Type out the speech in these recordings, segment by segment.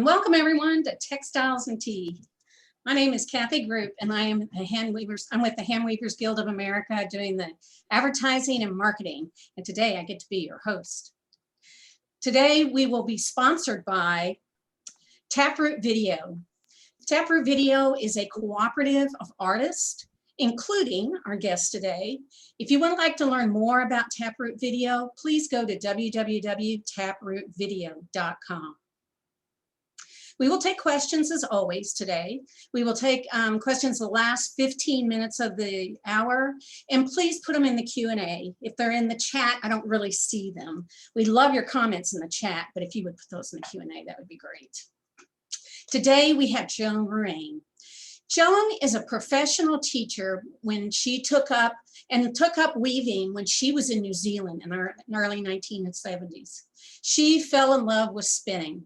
Welcome everyone to Textiles and Tea. My name is Kathy Group and I am I'm with the Handweavers Guild of America doing the advertising and marketing. And today I get to be your host. Today we will be sponsored by Taproot Video. Taproot Video is a cooperative of artists, including our guest today. If you would like to learn more about Taproot Video, please go to www.taprootvideo.com. We will take questions as always today. We will take questions the last 15 minutes of the hour, and please put them in the Q&A. If they're in the chat, I don't really see them. We love your comments in the chat, but if you would put those in the Q&A, that would be great. Today we have Joan Ruane. Joan is a professional teacher when she took up weaving when she was in New Zealand in the early 1970s. She fell in love with spinning.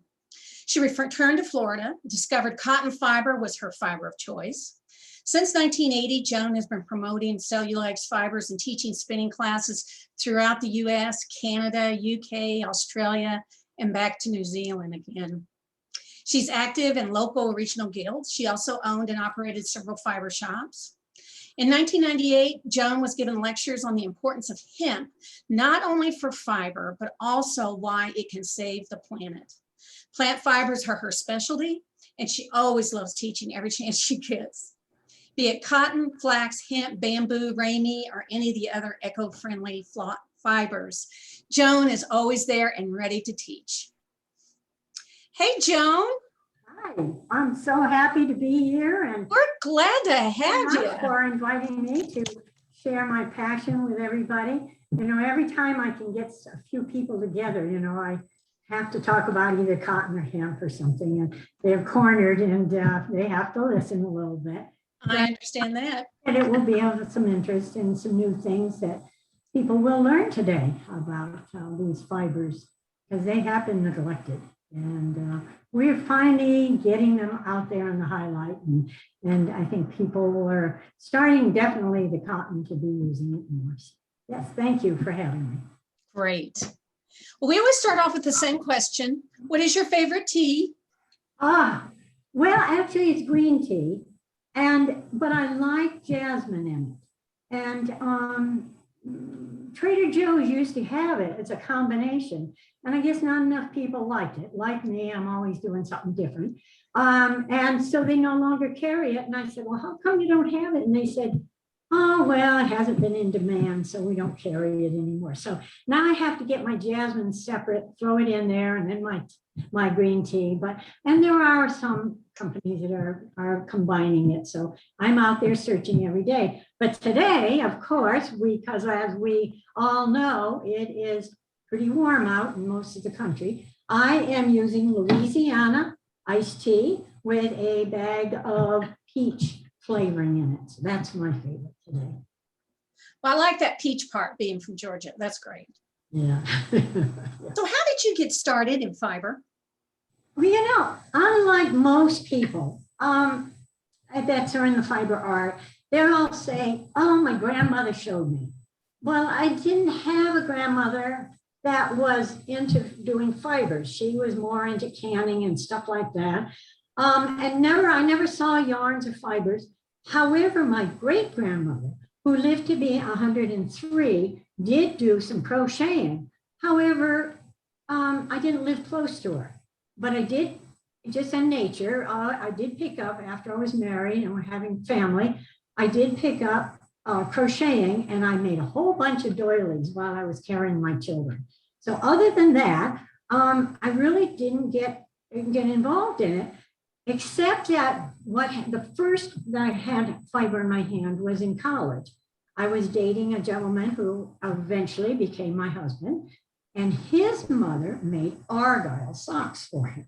She returned to Florida, discovered cotton fiber was her fiber of choice. Since 1980, Joan has been promoting cellulose fibers and teaching spinning classes throughout the US, Canada, UK, Australia, and back to New Zealand again. She's active in local regional guilds. She also owned and operated several fiber shops. In 1998, Joan was given lectures on the importance of hemp, not only for fiber, but also why it can save the planet. Plant fibers are her specialty, and she always loves teaching every chance she gets. Be it cotton, flax, hemp, bamboo, ramie, or any of the other eco-friendly fibers, Joan is always there and ready to teach. Hey, Joan. Hi, I'm so happy to be here, and we're glad to have you for inviting me to share my passion with everybody. You know, every time I can get a few people together, you know, I have to talk about either cotton or hemp or something, and they're cornered and they have to listen a little bit. I understand that. And it will be of some interest in some new things that people will learn today about these fibers, because they have been neglected. And we're finally getting them out there in the highlight. And I think people are starting, definitely the cotton, to be using it more. Yes, thank you for having me. Great. Well, we always start off with the same question. What is your favorite tea? Well, actually it's green tea, but I like jasmine in it. And Trader Joe's used to have it. It's a combination. And I guess not enough people liked it. Like me, I'm always doing something different. And so they no longer carry it. And I said, well, how come you don't have it? And they said, oh, well, it hasn't been in demand, so we don't carry it anymore. So now I have to get my jasmine separate, throw it in there, and then my green tea. And there are some companies that are combining it. So I'm out there searching every day. But today, of course, because as we all know, it is pretty warm out in most of the country. I am using Louisiana iced tea with a bag of peach flavoring in it. So that's my favorite today. Well, I like that peach part, being from Georgia. That's great. Yeah. So how did you get started in fiber? Well, you know, unlike most people that are in the fiber art, they're all saying, oh, my grandmother showed me. Well, I didn't have a grandmother that was into doing fibers. She was more into canning and stuff like that. And I never saw yarns or fibers. However, my great grandmother, who lived to be 103, did do some crocheting. However, I didn't live close to her, but I did, just in nature, I did pick up after I was married and we're having family, I did pick up crocheting, and I made a whole bunch of doilies while I was carrying my children. So other than that, I really didn't get involved in it, except that the first that I had fiber in my hand was in college. I was dating a gentleman who eventually became my husband, and his mother made argyle socks for him.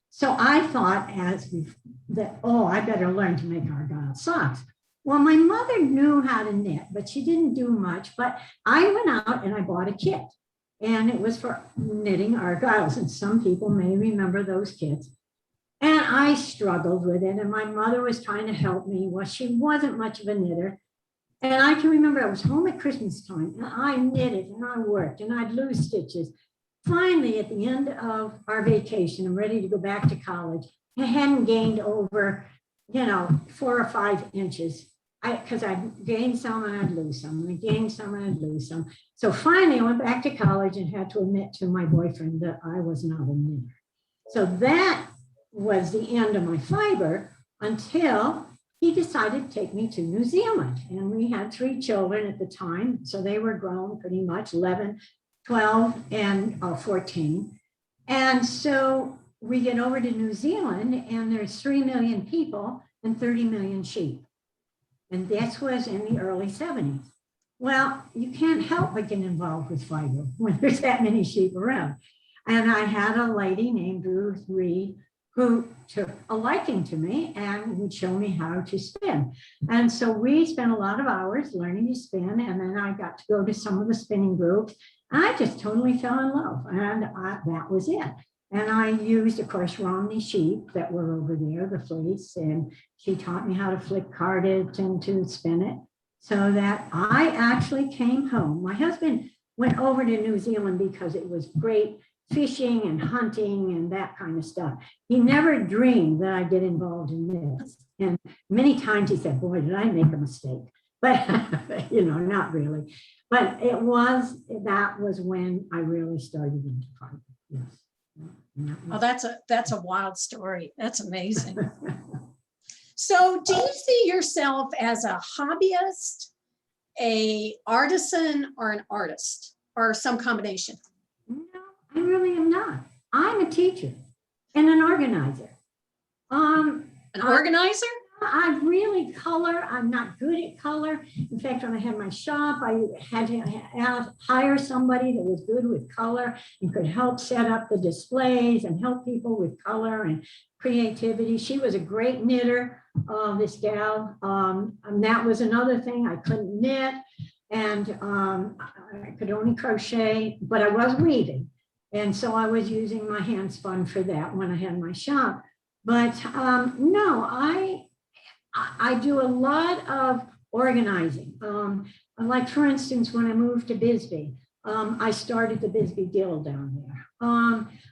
So I thought I better learn to make argyle socks. Well, my mother knew how to knit, but she didn't do much. But I went out and I bought a kit, and it was for knitting argyles. And some people may remember those kits. And I struggled with it, and my mother was trying to help me. Well, she wasn't much of a knitter. And I can remember I was home at Christmas time, and I knitted and I worked and I'd lose stitches. Finally, at the end of our vacation, I'm ready to go back to college. I hadn't gained over, 4 or 5 inches. Because I'd gain some and I'd lose some, and I gained some and I'd lose some. So finally, I went back to college and had to admit to my boyfriend that I was not a knitter. So that was the end of my fiber until he decided to take me to New Zealand. And we had 3 children at the time. So they were grown pretty much, 11, 12, and 14. And so we get over to New Zealand, and there's 3 million people and 30 million sheep. And this was in the early 70s. Well, you can't help but get involved with fiber when there's that many sheep around. And I had a lady named Ruth Reid who took a liking to me and would show me how to spin. And so we spent a lot of hours learning to spin. And then I got to go to some of the spinning groups. I just totally fell in love. And that was it. And I used, of course, Romney sheep that were over there, the fleece, and she taught me how to flip card it and to spin it, so that I actually came home. My husband went over to New Zealand because it was great fishing and hunting and that kind of stuff. He never dreamed that I'd get involved in this. And many times he said, boy, did I make a mistake. But, not really. But that was when I really started into farming, yes. Oh, that's a wild story. That's amazing. So do you see yourself as a hobbyist, a artisan, or an artist, or some combination? No, I really am not. I'm a teacher and an organizer. An organizer? I really color. I'm not good at color. In fact, when I had my shop, I had to hire somebody that was good with color and could help set up the displays and help people with color and creativity. She was a great knitter, this gal. And that was another thing. I couldn't knit, and I could only crochet, but I was weaving. And so I was using my hand spun for that when I had my shop. But no, I do a lot of organizing. Like, for instance, when I moved to Bisbee, I started the Bisbee Guild down there.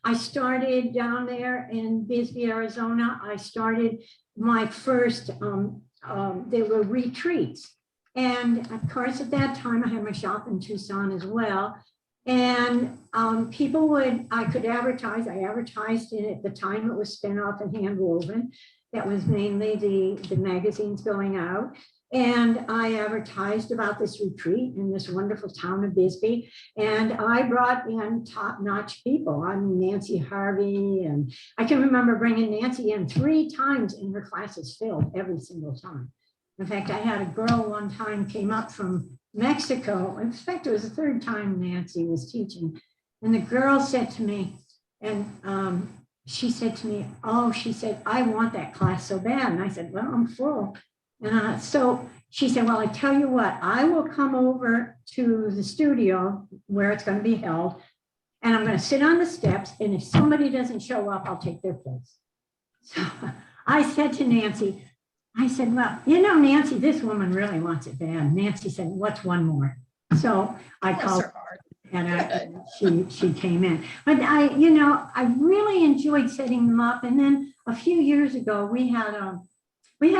I started down there in Bisbee, Arizona. I started my first, they were retreats. And of course, at that time, I had my shop in Tucson as well. And I could advertise. I advertised it at the time. It was spin off and hand woven. That was mainly the magazines going out. And I advertised about this retreat in this wonderful town of Bisbee. And I brought in top-notch people. I'm Nancy Harvey. And I can remember bringing Nancy in 3 times, and her classes filled every single time. In fact, I had a girl one time came up from Mexico. In fact, it was the 3rd time Nancy was teaching. And the girl said to me, and she said to me, I want that class so bad. And I said, well, I'm full. So she said, well, I tell you what, I will come over to the studio where it's going to be held, and I'm going to sit on the steps. And if somebody doesn't show up, I'll take their place. So I said to Nancy, well, Nancy, this woman really wants it bad. Nancy said, what's one more? So I called her. And she came in. But I really enjoyed setting them up. And then a few years ago, we had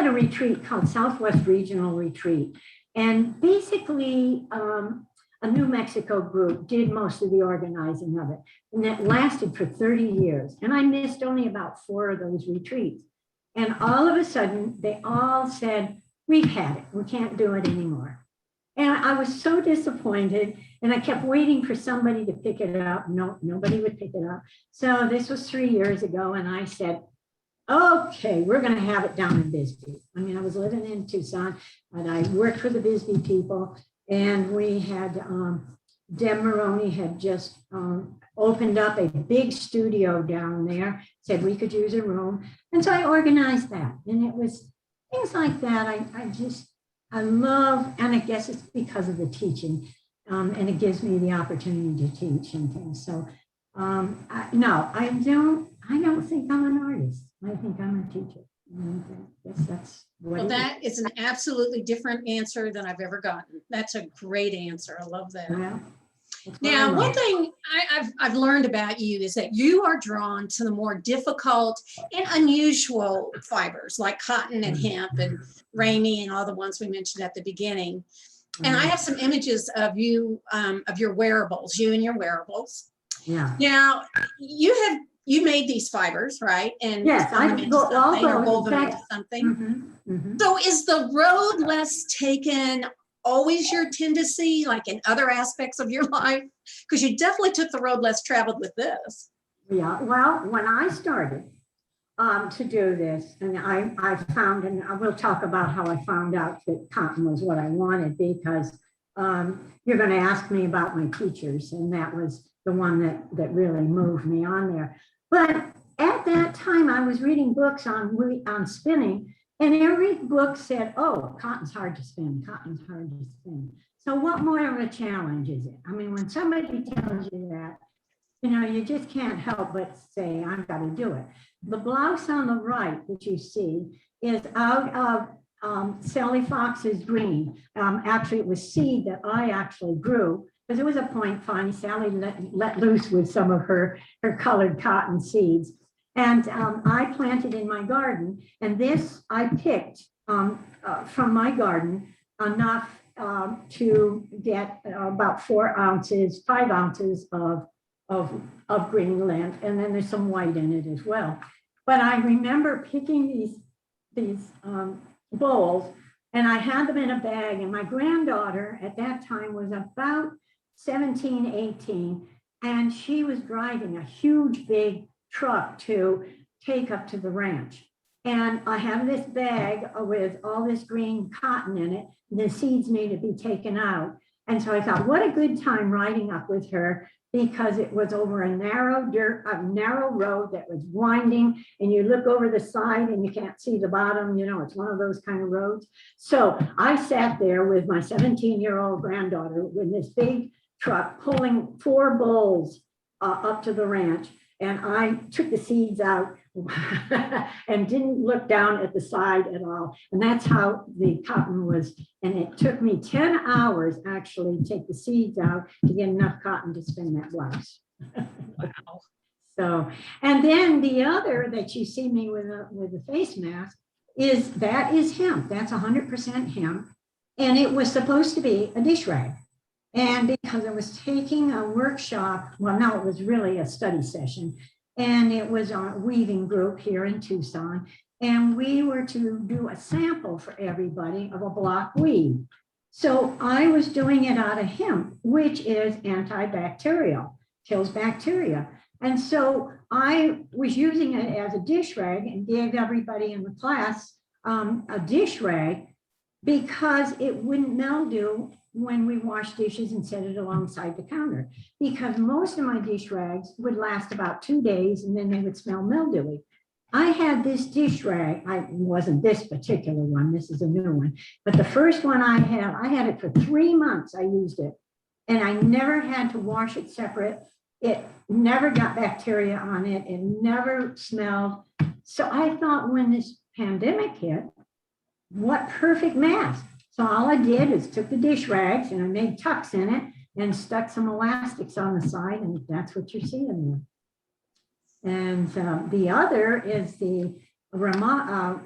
a retreat called Southwest Regional Retreat. And basically, a New Mexico group did most of the organizing of it. And that lasted for 30 years. And I missed only about 4 of those retreats. And all of a sudden, they all said, we've had it. We can't do it anymore. And I was so disappointed. And I kept waiting for somebody to pick it up. No, nobody would pick it up. So this was 3 years ago. And I said, okay, we're going to have it down in Bisbee. I mean, I was living in Tucson, but I worked for the Bisbee people. And we had, Deb Maroney had just opened up a big studio down there, said we could use a room. And so I organized that. And it was things like that. I love, and I guess it's because of the teaching. And it gives me the opportunity to teach and things. So I don't think I'm an artist. I think I'm a teacher. I guess that's what Well, that is an absolutely different answer than I've ever gotten. That's a great answer. I love that. Well, Now, one thing I've learned about you is that you are drawn to the more difficult and unusual fibers like cotton and hemp and Ramie and all the ones we mentioned at the beginning. And I have some images of you, of your wearables, you and your wearables. Yeah. Now, you made these fibers, right? And yes, I wove them into something. Mm-hmm, mm-hmm. So is the road less taken always your tendency, like in other aspects of your life? Because you definitely took the road less traveled with this. Yeah, well, when I started to do this, and I found, and I will talk about how I found out that cotton was what I wanted, because you're going to ask me about my teachers, and that was the one that really moved me on there. But at that time, I was reading books on spinning, and every book said, oh, cotton's hard to spin, cotton's hard to spin. So what more of a challenge is it? I mean, when somebody tells you that, you just can't help but say, I've got to do it. The blouse on the right that you see is out of Sally Fox's green. Actually, it was seed that I actually grew, because it was a point find. Sally let loose with some of her colored cotton seeds. And I planted in my garden, and this I picked from my garden enough to get about 5 ounces of green lint, and then there's some white in it as well. But I remember picking these bowls, and I had them in a bag, and my granddaughter at that time was about 17, 18, and she was driving a huge big truck to take up to the ranch. And I have this bag with all this green cotton in it, and the seeds need to be taken out. And so I thought, what a good time riding up with her, because it was over a narrow road that was winding, and you look over the side and you can't see the bottom, it's one of those kind of roads. So I sat there with my 17-year-old granddaughter with this big truck pulling 4 bowls up to the ranch. And I took the seeds out and didn't look down at the side at all. And that's how the cotton was. And it took me 10 hours actually to take the seeds out to get enough cotton to spin that blouse. Wow. So, and then the other that you see me with a face mask is hemp. That's 100% hemp. And it was supposed to be a dish rag. And because I was taking a workshop, well, no, it was really a study session, and it was a weaving group here in Tucson, and we were to do a sample for everybody of a block weave. So I was doing it out of hemp, which is antibacterial, kills bacteria. And so I was using it as a dish rag and gave everybody in the class a dish rag, because it wouldn't mildew when we wash dishes and set it alongside the counter, because most of my dish rags would last about 2 days and then they would smell mildewy. I had this dish rag, wasn't this particular one, this is a new one, but the first one I had it for 3 months. I used it and I never had to wash it separate. It never got bacteria on it. It never smelled. So I thought, when this pandemic hit, what perfect mask. So all I did is took the dish rags and I made tucks in it, and stuck some elastics on the side, and that's what you're seeing there. And the other is the Ruana.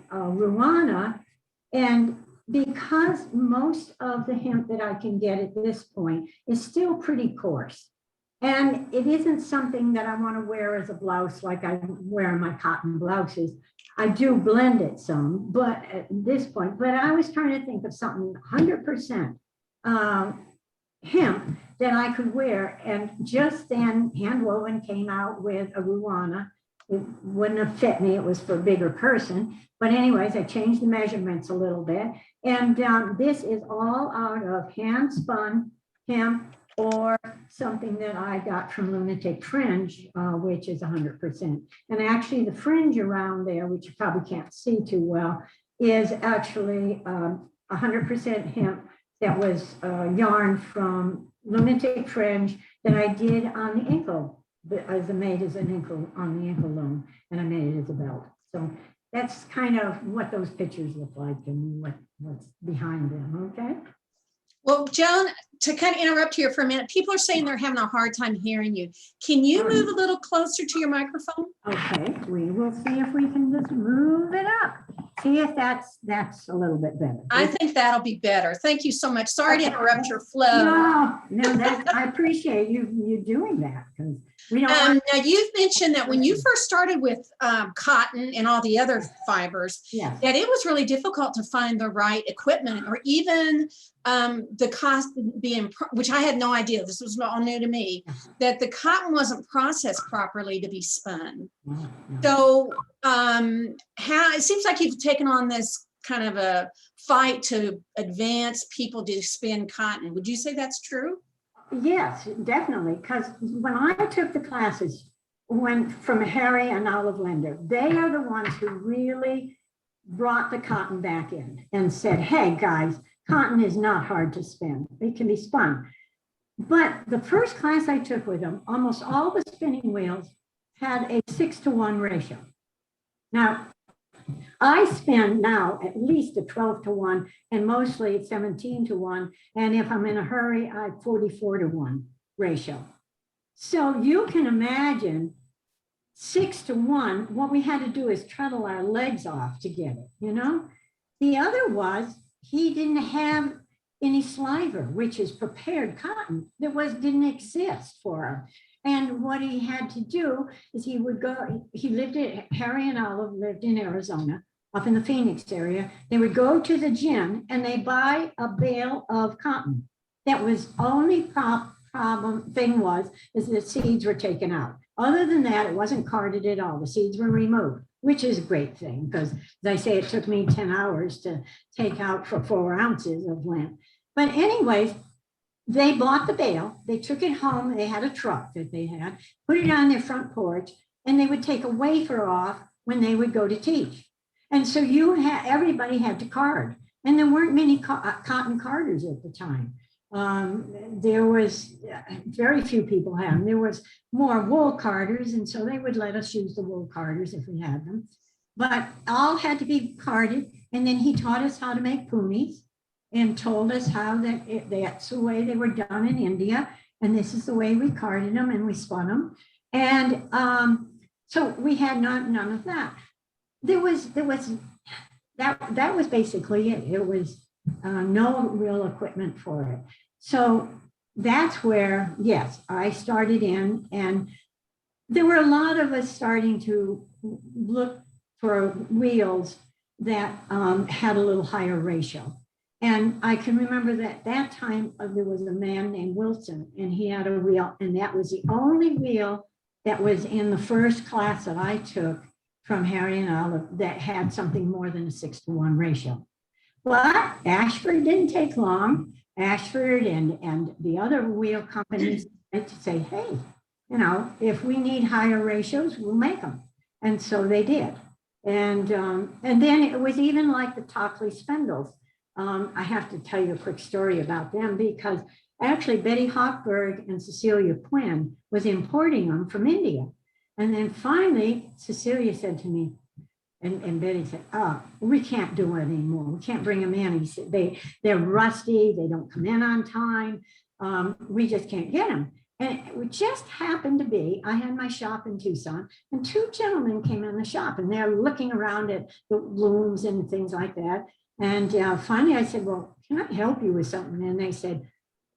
And because most of the hemp that I can get at this point is still pretty coarse, and it isn't something that I want to wear as a blouse like I wear my cotton blouses. I do blend it some, but at this point, but I was trying to think of something 100% hemp that I could wear. And just then Handwoven came out with a Ruana. It wouldn't have fit me, it was for a bigger person. But anyways, I changed the measurements a little bit. And this is all out of hand spun hemp or something that I got from Lunatic Fringe, which is 100%. And actually the fringe around there, which you probably can't see too well, is actually 100% hemp that was yarn from Lunatic Fringe that I did on the ankle, as I made as an ankle on the ankle loom, and I made it as a belt. So that's kind of what those pictures look like and what's behind them, okay? Well, Joan, to kind of interrupt here for a minute, people are saying they're having a hard time hearing you. Can you move a little closer to your microphone? Okay, we will see if we can just move it up. See if that's a little bit better. I think that'll be better. Thank you so much. Sorry to interrupt your flow. No, I appreciate you doing that, because we don't. Now, you've mentioned that when you first started with cotton and all the other fibers, Yes. that it was really difficult to find the right equipment, or even the cost being, which I had no idea, this was all new to me, that the cotton wasn't processed properly to be spun. No. So it seems like you've taken on this kind of a fight to advance people to spin cotton. Would you say that's true? Yes, definitely. Because when I took the classes, went from Harry and Olive Lender, they are the ones who really brought the cotton back in and said, hey guys, cotton is not hard to spin. It can be spun. But the first class I took with them, almost all the spinning wheels had a 6-to-1 ratio. Now, I spin now at least a 12-to-1 and mostly 17-to-1. And if I'm in a hurry, I 44-to-1 ratio. So you can imagine 6-to-1, what we had to do is treadle our legs off to get it, you know? The other was, he didn't have any sliver, which is prepared cotton that didn't exist for him. And what he had to do is he lived at, Harry and Olive lived in Arizona, up in the Phoenix area. They would go to the gym and they buy a bale of cotton. That was only thing is the seeds were taken out. Other than that, it wasn't carded at all. The seeds were removed, which is a great thing, because as I say, it took me 10 hours to take out for 4 ounces of lint. But anyways, they bought the bale, they took it home, they had a truck that they had, put it on their front porch, and they would take a wafer off when they would go to teach. And so everybody had to card. And there weren't many cotton carders at the time. There was very few people had them. There was more wool carders, and so they would let us use the wool carders if we had them. But all had to be carded, and then he taught us how to make ponies and told us how that's the way they were done in India, and this is the way we carded them and we spun them. And so we had none of that. That was basically it. It was no real equipment for it. So that's where, yes, I started in, and there were a lot of us starting to look for wheels that had a little higher ratio. And I can remember that time there was a man named Wilson, and he had a wheel, and that was the only wheel that was in the first class that I took from Harry and Olive that had something more than a 6-to-1 ratio. But Ashford didn't take long. Ashford and the other wheel companies had to say, hey, you know, if we need higher ratios, we'll make them. And so they did. And then it was even like the Tockley Spindles. I have to tell you a quick story about them, because actually Betty Hochberg and Cecilia Quinn was importing them from India. And then finally, Cecilia said to me, and Betty said, oh, we can't do it anymore. We can't bring them in. He said, they're rusty. They don't come in on time. We just can't get them. And it just happened to be, I had my shop in Tucson, and two gentlemen came in the shop, and they're looking around at the looms and things like that. And finally I said, well, can I help you with something? And they said,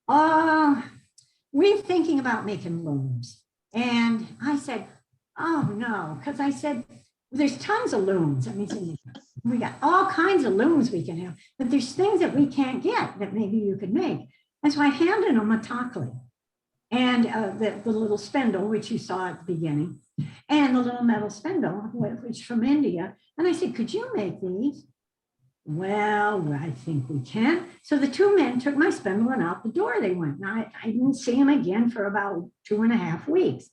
we're thinking about making looms. And I said, oh no, because I said, there's tons of looms. I mean, we got all kinds of looms we can have, but there's things that we can't get that maybe you could make. And so I handed them a Tockley and the little spindle, which you saw at the beginning, and the little metal spindle, which from India. And I said, could you make these? Well, I think we can. So the two men took my spindle and out the door they went. And I didn't see them again for about 2.5 weeks.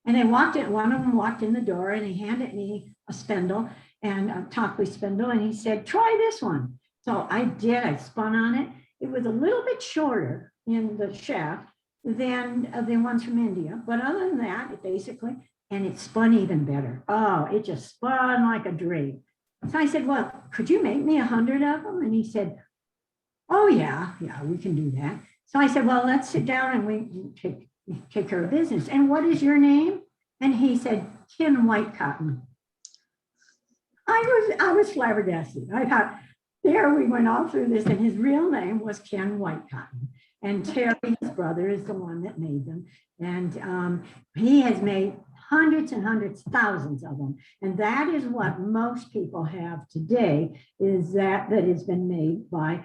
And they walked in, one of them walked in the door and he handed me a spindle and a Tockley spindle. And he said, try this one. So I did, I spun on it. It was a little bit shorter in the shaft than the ones from India. But other than that, it basically, and it spun even better. Oh, it just spun like a dream. So I said, well, could you make me 100 of them? And he said, oh yeah, we can do that. So I said, well, let's sit down and we take care of business. And what is your name? And he said, Ken White Cotton. I was flabbergasted. I thought, there we went all through this, and his real name was Ken White Cotton. And Terry, his brother, is the one that made them. And he has made hundreds and hundreds, thousands of them. And that is what most people have today, is that has been made by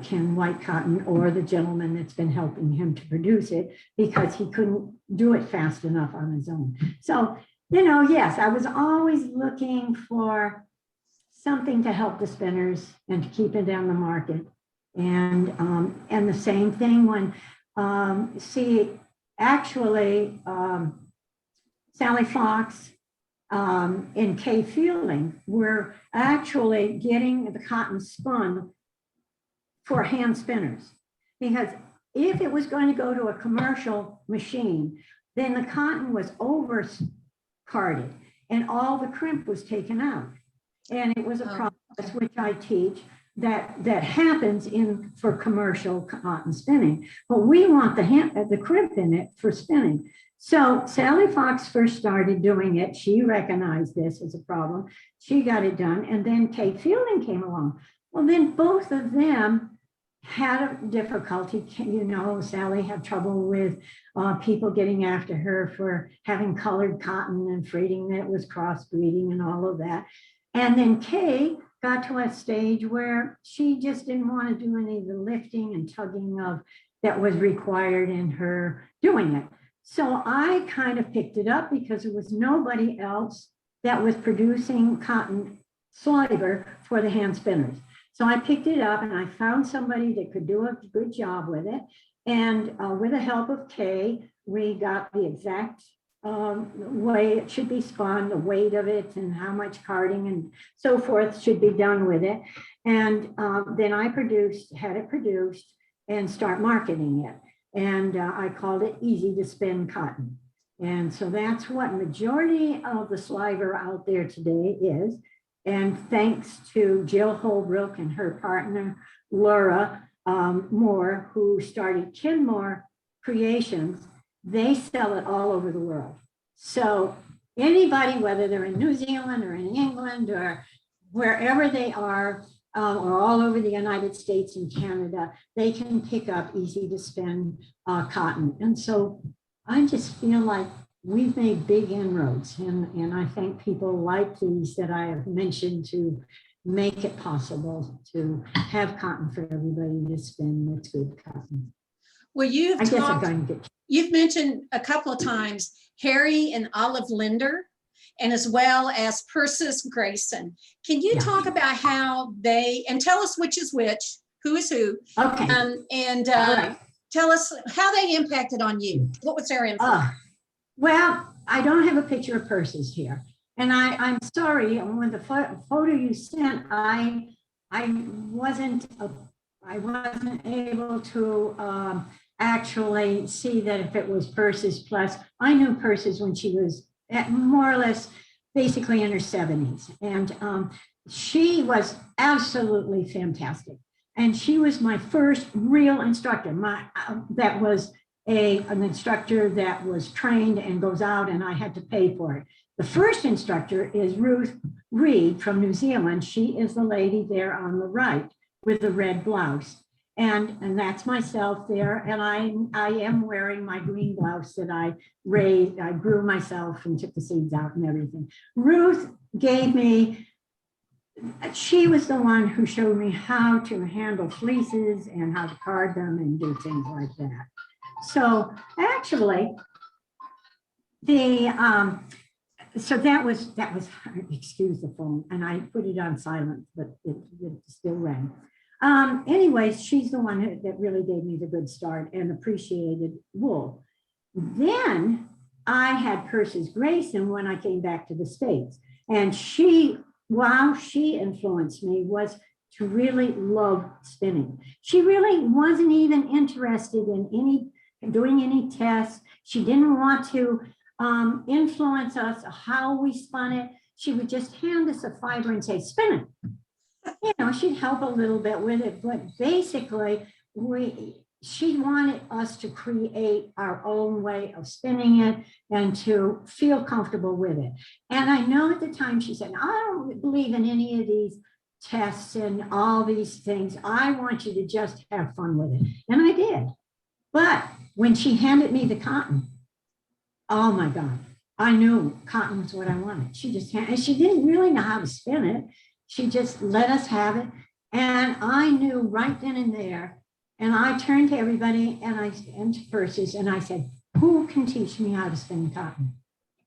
Ken White Cotton, or the gentleman that's been helping him to produce it, because he couldn't do it fast enough on his own. So, you know, yes, I was always looking for something to help the spinners and to keep it down the market. And the same thing when, Sally Fox and Kay Fielding were actually getting the cotton spun for hand spinners. Because if it was going to go to a commercial machine, then the cotton was over carded and all the crimp was taken out. And it was a process which I teach that happens for commercial cotton spinning. But we want the crimp in it for spinning. So Sally Fox first started doing it. She recognized this as a problem. She got it done. And then Kate Fielding came along. Well, then both of them had a difficulty. You know, Sally had trouble with people getting after her for having colored cotton and freighting that it was crossbreeding and all of that. And then Kay got to a stage where she just didn't want to do any of the lifting and tugging that was required in her doing it. So I kind of picked it up because there was nobody else that was producing cotton sliver for the hand spinners. So I picked it up and I found somebody that could do a good job with it. And with the help of Kay, we got the exact way it should be spun, the weight of it, and how much carding and so forth should be done with it. And then I had it produced and start marketing it. And I called it Easy to Spin Cotton. And so that's what majority of the sliver out there today is. And thanks to Jill Holbrook and her partner, Laura Moore, who started Kinmore Creations, they sell it all over the world. So anybody, whether they're in New Zealand or in England or wherever they are, or all over the United States and Canada, they can pick up Easy to Spin cotton. And so I just feel like we've made big inroads, and I thank people like these that I have mentioned to make it possible to have cotton for everybody to spin that's good cotton. Well, you've mentioned a couple of times Harry and Olive Linder, and as well as Persis Grayson. Can you talk about how and tell us which is which, who is who, okay. Right. Tell us how they impacted on you. What was their impact? Well, I don't have a picture of Persis here. And I'm sorry, when the photo you sent, I wasn't able to actually see that if it was Persis plus. I knew Persis when she was more or less basically in her 70s. And she was absolutely fantastic. And she was my first real instructor. That was an instructor that was trained and goes out, and I had to pay for it. The first instructor is Ruth Reid from New Zealand. She is the lady there on the right with the red blouse. And that's myself there. And I am wearing my green blouse that I raised, I grew myself and took the seeds out and everything. Ruth gave me, she was the one who showed me how to handle fleeces and how to card them and do things like that. So actually, so that was, excuse the phone, and I put it on silent, but it still rang. Anyways, she's the one that really gave me the good start and appreciated wool. Then I had Persis Grayson when I came back to the States, and while she influenced me was to really love spinning. She really wasn't even interested in doing any tests. She didn't want to influence us how we spun it. She would just hand us a fiber and say, spin it. You know, she'd help a little bit with it, but basically she wanted us to create our own way of spinning it and to feel comfortable with it. And I know at the time she said, I don't believe in any of these tests and all these things. I want you to just have fun with it. And I did. But when she handed me the cotton, oh my God, I knew cotton was what I wanted. She didn't really know how to spin it. She just let us have it. And I knew right then and there. And I turned to everybody and to Persis, and I said, who can teach me how to spin cotton?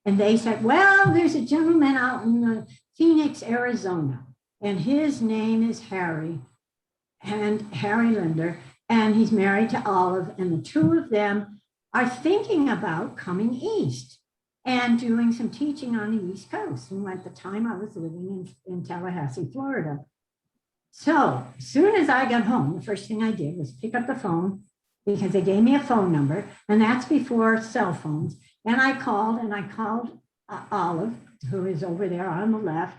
And they said, well, there's a gentleman out in Phoenix, Arizona, and his name is Harry Linder, and he's married to Olive, and the two of them are thinking about coming east and doing some teaching on the East Coast. And at the time I was living in Tallahassee, Florida. So as soon as I got home, the first thing I did was pick up the phone, because they gave me a phone number, and that's before cell phones. And I called Olive, who is over there on the left.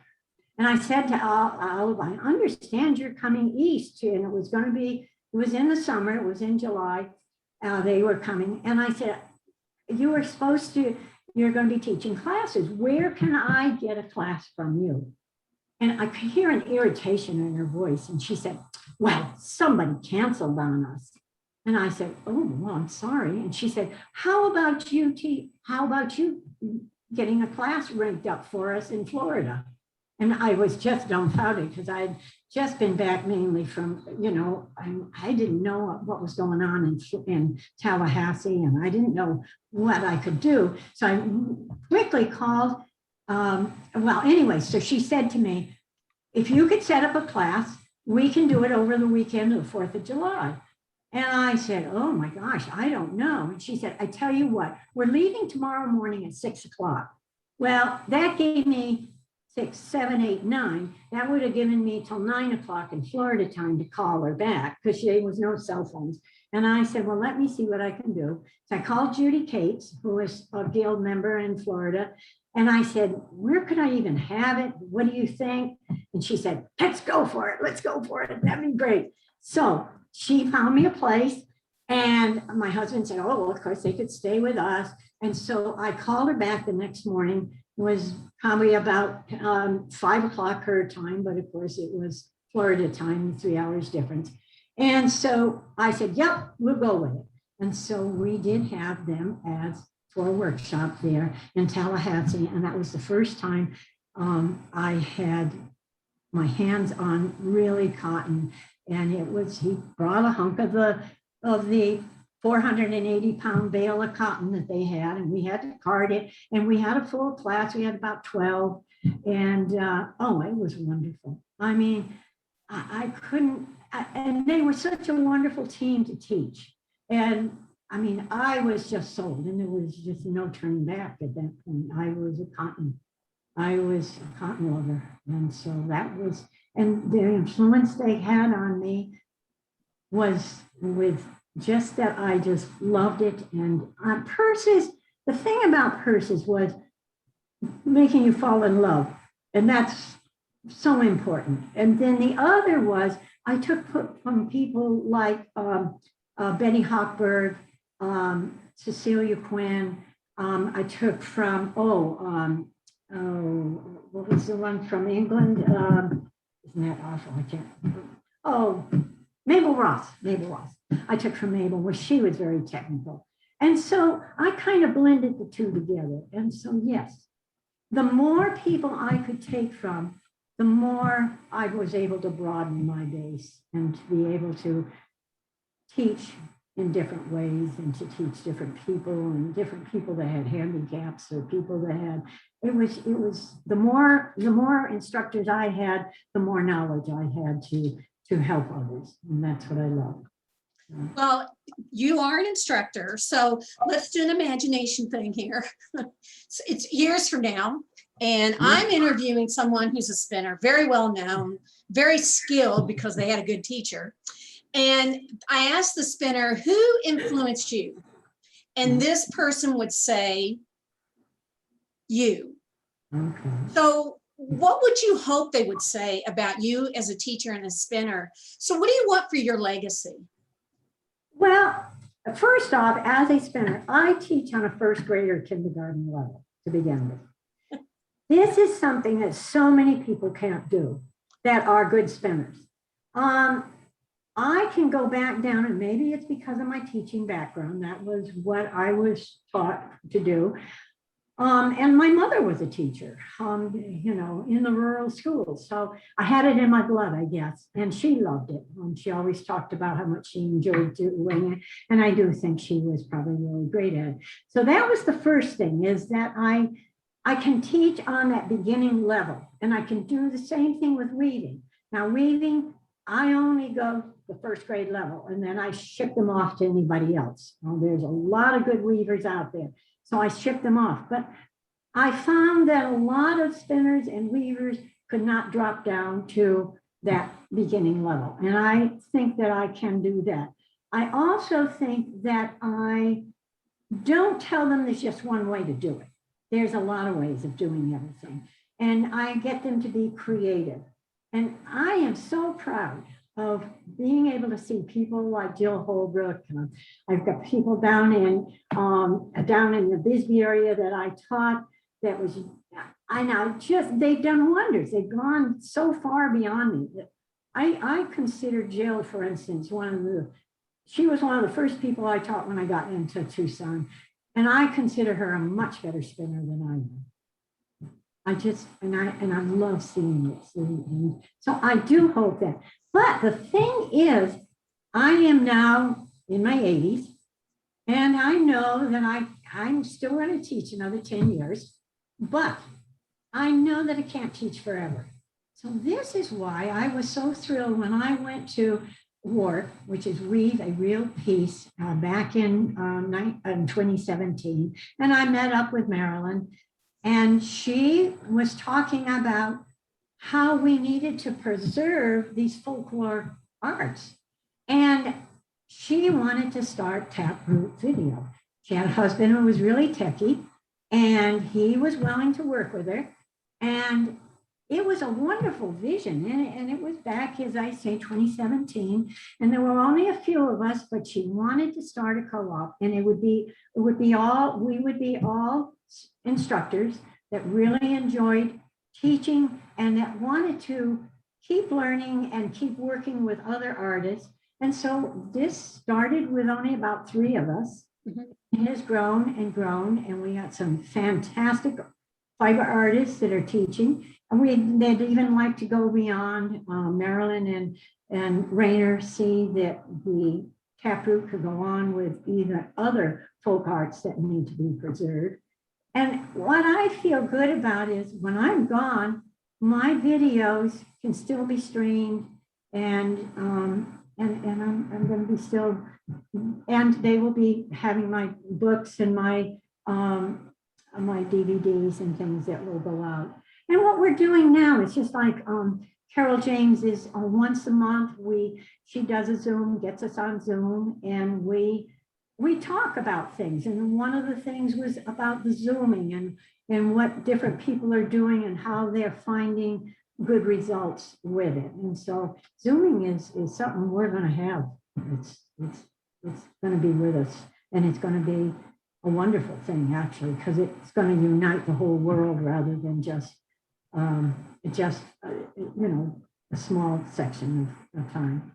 And I said to Olive, I understand you're coming east, and it was in the summer, it was in July, they were coming. And I said, you're going to be teaching classes. Where can I get a class from you? And I could hear an irritation in her voice. And she said, well, somebody canceled on us. And I said, oh, well, I'm sorry. And she said, how about you getting a class ranked up for us in Florida? And I was just dumbfounded, because I'd just been back mainly from, I didn't know what was going on in Tallahassee, and I didn't know what I could do. So I quickly called. So she said to me, if you could set up a class, we can do it over the weekend of the 4th of July. And I said, oh my gosh, I don't know. And she said, I tell you what, we're leaving tomorrow morning at 6 o'clock. Well, that gave me 6, 7, 8, 9. That would have given me till 9 o'clock in Florida time to call her back, because there was no cell phones. And I said, well, let me see what I can do. So I called Judy Cates, who is a guild member in Florida. And I said, where could I even have it? What do you think? And she said, let's go for it. Let's go for it. That'd be great. So she found me a place, and my husband said, oh, well, of course they could stay with us. And so I called her back the next morning. It was probably about 5 o'clock her time, but of course it was Florida time, 3 hours difference. And so I said, yep, we'll go with it. And so we did have them for a workshop there in Tallahassee. And that was the first time I had my hands on really cotton. And he brought a hunk of the 480-pound bale of cotton that they had, and we had to card it. And we had a full class. We had about 12. And it was wonderful. I mean, and they were such a wonderful team to teach. And I mean, I was just sold, and there was just no turning back at that point. I was a cotton lover. And so and the influence they had on me was with just that I just loved it. And Persis, the thing about Persis was making you fall in love. And that's so important. And then the other was, I took from people like Betty Hochberg, Cecilia Quinn. I took from, what was the one from England? Isn't that awful? I can't. Mabel Ross. I took from Mabel, where she was very technical. And so I kind of blended the two together. And so, yes, the more people I could take from, the more I was able to broaden my base and to be able to teach in different ways and to teach different people and different people that had handicaps or people that had, it was the more instructors I had, the more knowledge I had to help others. And that's what I love. Well, you are an instructor, so let's do an imagination thing here. It's years from now, and I'm interviewing someone who's a spinner, very well known, very skilled because they had a good teacher. And I asked the spinner, who influenced you? And this person would say, you. Okay. So what would you hope they would say about you as a teacher and a spinner? So what do you want for your legacy? Well, first off, as a spinner, I teach on a first grade or kindergarten level to begin with. This is something that so many people can't do that are good spinners. I can go back down, and maybe it's because of my teaching background. That was what I was taught to do. And my mother was a teacher, you know, in the rural schools. So I had it in my blood, I guess. And she loved it. She always talked about how much she enjoyed doing it. And I do think she was probably really great at it. So that was the first thing, is that I can teach on that beginning level. And I can do the same thing with weaving. Now, weaving, I only go the first grade level, and then I ship them off to anybody else. There's a lot of good weavers out there. So I shipped them off, but I found that a lot of spinners and weavers could not drop down to that beginning level. And I think that I can do that. I also think that I don't tell them there's just one way to do it. There's a lot of ways of doing everything. And I get them to be creative. And I am so proud of being able to see people like Jill Holbrook. I've got people down in the Bisbee area that I taught that was, they've done wonders. They've gone so far beyond me. I consider Jill, for instance, she was one of the first people I taught when I got into Tucson. And I consider her a much better spinner than I am. I love seeing this. And so I do hope that. But the thing is, I am now in my 80s, and I know that I'm still going to teach another 10 years, but I know that I can't teach forever. So this is why I was so thrilled when I went to WARP, which is Weave a Real Piece, back in 2017. And I met up with Marilyn, and she was talking about how we needed to preserve these folklore arts. And she wanted to start Taproot Video. She had a husband who was really techie, and he was willing to work with her. And it was a wonderful vision. And it was back, as I say, 2017. And there were only a few of us, but she wanted to start a co-op. And we would be all instructors that really enjoyed teaching and that wanted to keep learning and keep working with other artists. And so this started with only about 3 of us. It has grown and grown, and we got some fantastic fiber artists that are teaching. And they'd even like to go beyond. Marilyn and Rainer see that the Taproot could go on with either other folk arts that need to be preserved. And what I feel good about is when I'm gone, my videos can still be streamed, and I'm going to be still, and they will be having my books and my DVDs and things that will go out. And what we're doing now is just like Carol James is once a month. She does a Zoom, gets us on Zoom, and we talk about things. And one of the things was about the Zooming and what different people are doing and how they're finding good results with it. And so Zooming is something we're going to have. It's going to be with us, and it's going to be a wonderful thing, actually, because it's going to unite the whole world rather than just a small section of time.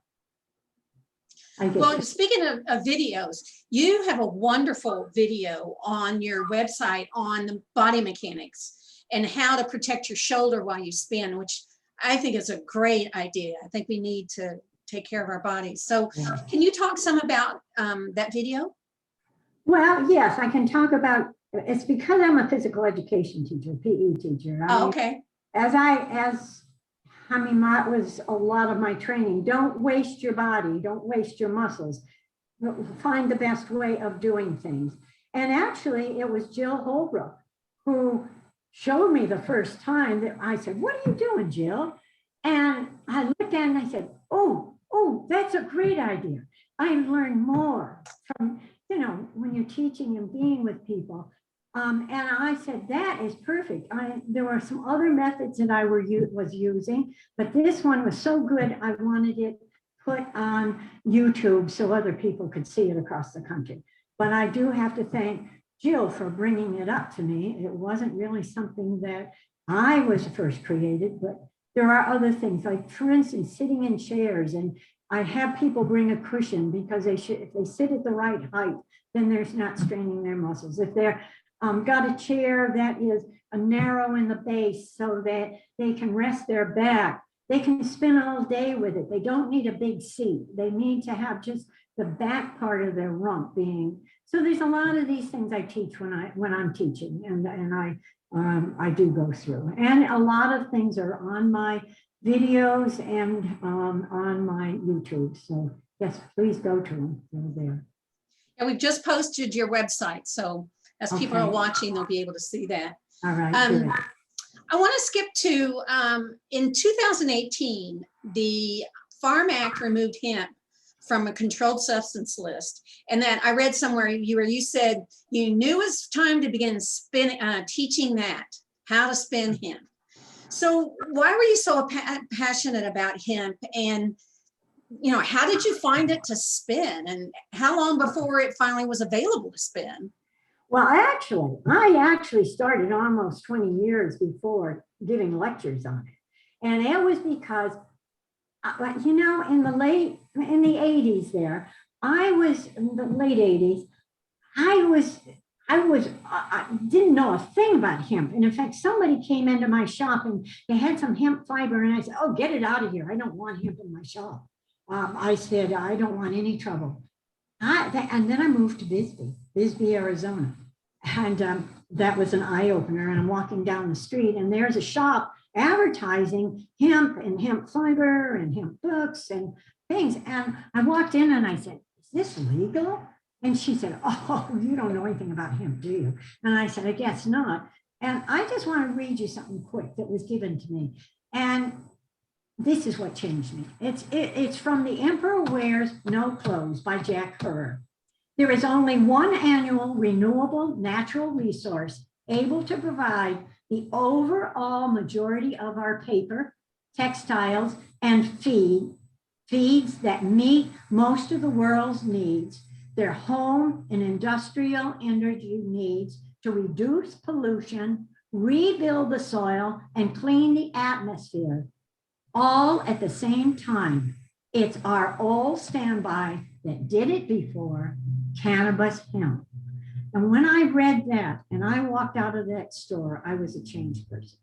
Well, speaking of videos, you have a wonderful video on your website on the body mechanics and how to protect your shoulder while you spin, which I think is a great idea. I think we need to take care of our bodies. So can you talk some about that video? Well, yes, I can talk about, it's because I'm a physical education teacher, PE teacher. Oh, okay. That was a lot of my training. Don't waste your body. Don't waste your muscles. Find the best way of doing things. And actually, it was Jill Holbrook who showed me the first time that I said, "What are you doing, Jill?" And I looked at it and I said, oh, that's a great idea. I learned more from, when you're teaching and being with people. And I said, that is perfect. There were some other methods that I was using, but this one was so good, I wanted it put on YouTube so other people could see it across the country. But I do have to thank Jill for bringing it up to me. It wasn't really something that I was first created, but there are other things, like, for instance, sitting in chairs. And I have people bring a cushion because if they sit at the right height, then they're not straining their muscles. If they're got a chair that is narrow in the base so that they can rest their back, they can spin all day with it. They don't need a big seat. They need to have just the back part of their rump being. So there's a lot of these things I teach when I'm teaching, and I do go through. And a lot of things are on my videos and on my YouTube. So yes, please go to them. They're there. And we've just posted your website, so as people are watching, they'll be able to see that. All right. I want to skip to, in 2018, the Farm Act removed hemp from a controlled substance list. And then I read somewhere you said you knew it was time to begin teaching how to spin hemp. So why were you so passionate about hemp? And how did you find it to spin? And how long before it finally was available to spin? Well, I actually started almost 20 years before giving lectures on it. And it was because, in the 80s there, in the late 80s, I didn't know a thing about hemp. And in fact, somebody came into my shop and they had some hemp fiber. And I said, "Oh, get it out of here. I don't want hemp in my shop." I said, "I don't want any trouble." And then I moved to Bisbee, Arizona. And that was an eye opener. And I'm walking down the street and there's a shop advertising hemp and hemp fiber and hemp books and things. And I walked in and I said, "Is this legal?" And she said, "Oh, you don't know anything about hemp, do you?" And I said, "I guess not." And I just want to read you something quick that was given to me. And this is what changed me. It's from The Emperor Wears No Clothes by Jack Herr. "There is only one annual renewable natural resource able to provide the overall majority of our paper, textiles, and feeds that meet most of the world's needs, their home and industrial energy needs to reduce pollution, rebuild the soil, and clean the atmosphere, all at the same time. It's our old standby that did it before, cannabis hemp." And when I read that and I walked out of that store, I was a changed person.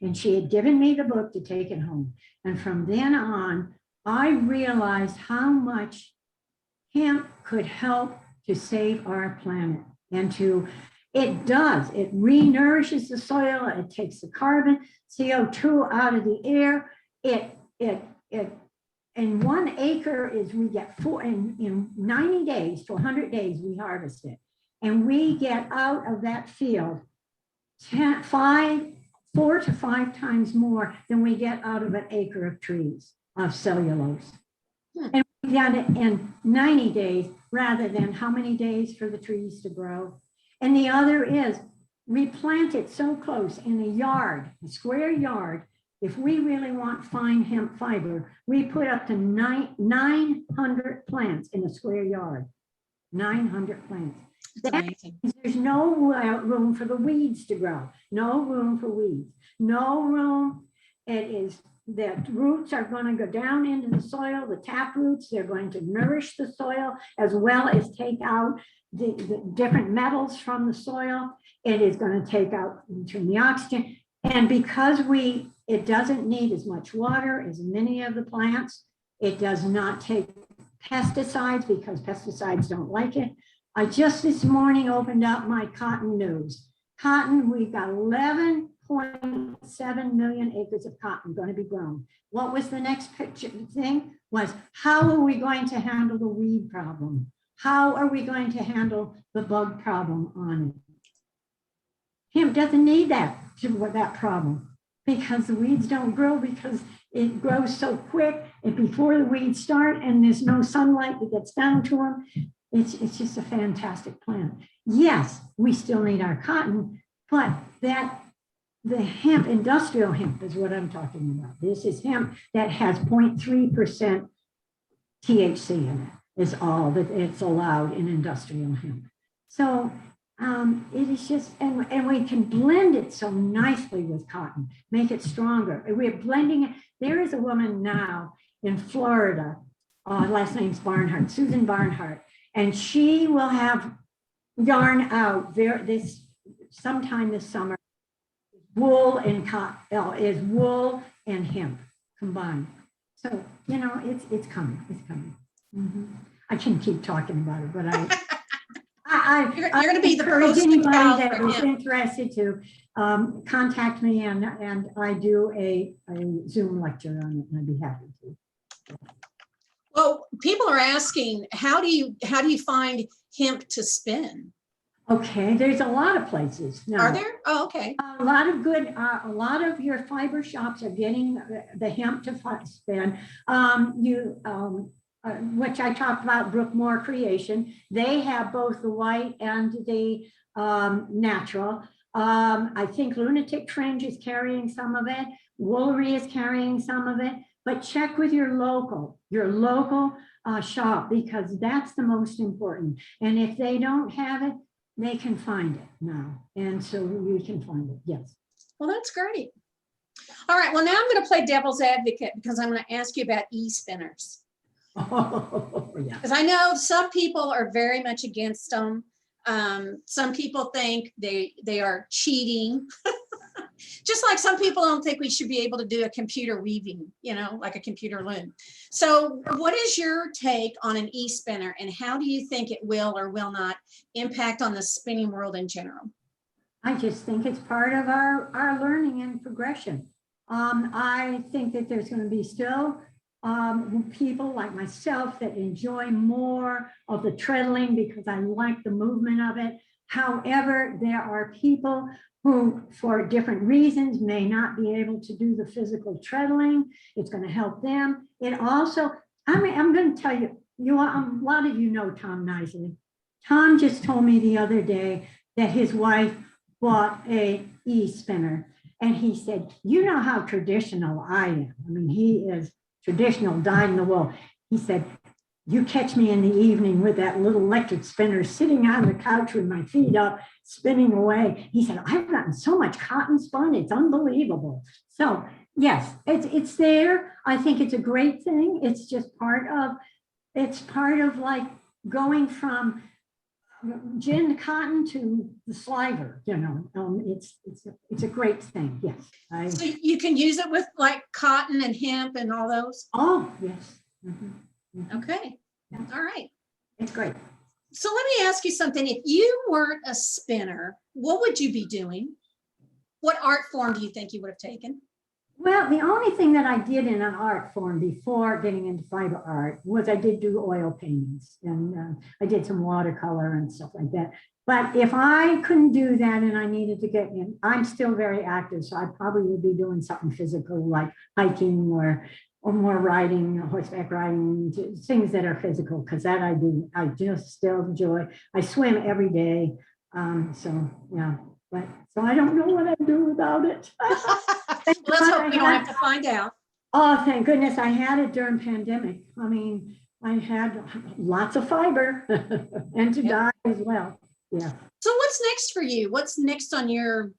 And she had given me the book to take it home. And from then on, I realized how much hemp could help to save our planet. And it re-nourishes the soil. It takes the carbon, CO2 out of the air. And 1 acre we get in 90 days to 100 days, we harvest it. And we get out of that field 4 to 5 times more than we get out of an acre of trees, of cellulose. And we get it in 90 days rather than how many days for the trees to grow. And the other is replant it so close in a yard, a square yard, If we really want fine hemp fiber, we put up to 900 plants in a square yard. 900 plants. It's amazing. There's no room for the weeds to grow. No room for weeds. No room. It is that roots are going to go down into the soil, the tap roots. They're going to nourish the soil as well as take out the different metals from the soil. It is going to take out from the oxygen. And because it doesn't need as much water as many of the plants, it does not take pesticides because pesticides don't like it. I just this morning opened up my cotton news. Cotton, we've got 11.7 million acres of cotton going to be grown. What was the next picture thing? Was how are we going to handle the weed problem? How are we going to handle the bug problem on it? Hemp doesn't need that problem because the weeds don't grow because it grows so quick and before the weeds start and there's no sunlight that gets down to them. It's just a fantastic plant. Yes, we still need our cotton, but the hemp, industrial hemp is what I'm talking about. This is hemp that has 0.3% THC in it, is all that it's allowed in industrial hemp. So it is just, and we can blend it so nicely with cotton, make it stronger. We're blending it. There is a woman now in Florida, last name's Barnhart, Susan Barnhart, and she will have yarn out sometime this summer. Wool and cotton is wool and hemp combined. So, you know, it's coming, it's coming. Mm-hmm. I can keep talking about it, but you're going to be the encourage poster anybody child that for is hemp. interested to contact me, and I do a Zoom lecture on it, and I'd be happy to. Well, people are asking, how do you find hemp to spin? Okay, there's a lot of places now. Are there? Oh, okay. A lot of your fiber shops are getting the hemp to spin. Which I talked about, Brookmore Creation. They have both the white and the natural. I think Lunatic Fringe is carrying some of it. Woolery is carrying some of it. But check with your local shop, because that's the most important. And if they don't have it, they can find it now. And so we can find it, yes. Well, that's great. All right, well, now I'm going to play devil's advocate because I'm going to ask you about e-spinners. Oh, yeah. Because I know some people are very much against them. Some people think they are cheating. Just like some people don't think we should be able to do a computer weaving, you know, like a computer loom. So what is your take on an e-spinner, and how do you think it will or will not impact on the spinning world in general? I just think it's part of our learning and progression. I think that there's going to be still people like myself that enjoy more of the treadling because I like the movement of it. However, there are people who, for different reasons, may not be able to do the physical treadling. It's going to help them. It also, I'm going to tell you, a lot of you know Tom Nisley. Tom just told me the other day that his wife bought a e-spinner, and he said, you know how traditional I am. I mean, he is traditional, dyed in the wool. He said, you catch me in the evening with that little electric spinner sitting on the couch with my feet up, spinning away. He said, I've gotten so much cotton spun, it's unbelievable. So yes, it's there. I think it's a great thing. It's just part of like going from gin cotton to the sliver, you know. It's a great thing. Yes. So you can use it with like cotton and hemp and all those? Oh, yes. Mm-hmm. Mm-hmm. Okay. All right. It's great. So let me ask you something. If you weren't a spinner, what would you be doing? What art form do you think you would have taken? Well, the only thing that I did in an art form before getting into fiber art was I did do oil paintings, and I did some watercolor and stuff like that. But if I couldn't do that and I needed to get in, I'm still very active, so I probably would be doing something physical like hiking or more riding, horseback riding, things that are physical, because that I do. I just still enjoy. I swim every day. So yeah, but so I don't know what I'd do without it. Let's hope we don't have to find out. Oh, thank goodness I had it during pandemic. I mean, I had lots of fiber and to dye as well. Yeah. So what's next for you? What's next on your,